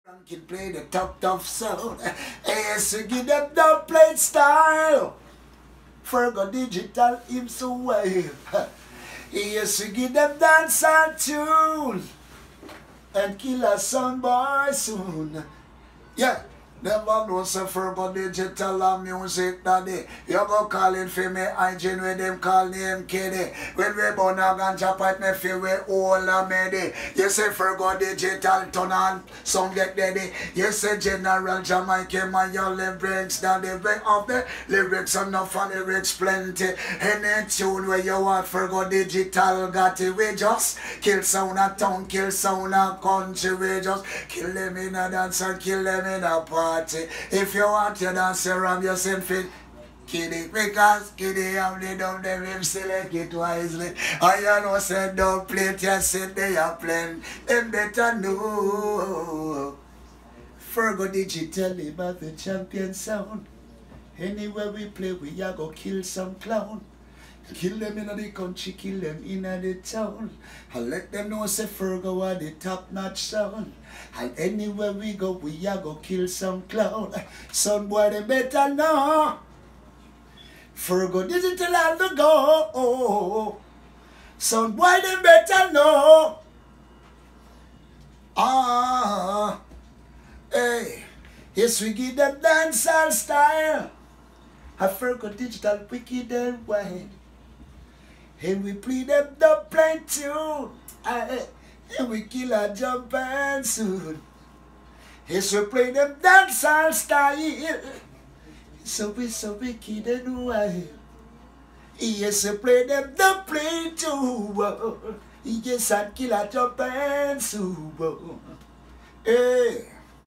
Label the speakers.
Speaker 1: Can play the tough sound. Yes, you give them the plate style. Fergo Digital him so well. Yes, you give them dance and tune. And kill a son boy soon. Yeah. Never know so Fergo Digital and music daddy. You go calling for me hygiene with them call name Kiddy. When we born a ganja pipe me feel we all a medi. You say Fergo Digital turn on some get ready. You say General Jamaica my your lyrics daddy. Bring up the lyrics enough for lyrics plenty. Any tune where you want Fergo Digital got it. We just kill sound a town, kill sound a country. We just kill them in a dance and kill them in a party. If you want to dance around yourself in Kiddy, because Kiddy have the dumb them him select it wisely. I know say don't play it, you said they are playing. Them better know. Fergo Digital him have the champion sound. Anywhere we play we a go kill some clown. Kill them in the country, kill them in the town. And let them know say Fergo are the top notch sound. And anywhere we go, we a go kill some clown. Son boy, they better know. Fergo Digital on the go. Son boy, they better know. Hey, yes, we give them dancehall style. A Fergo Digital wicked and wild. And we play them the plain tune. And we kill a jump and soon. Yes, we play them dancehall style. So we so wicked and wild. Yes, we play them the plain tune. Yes, and kill a jump and soon. Hey.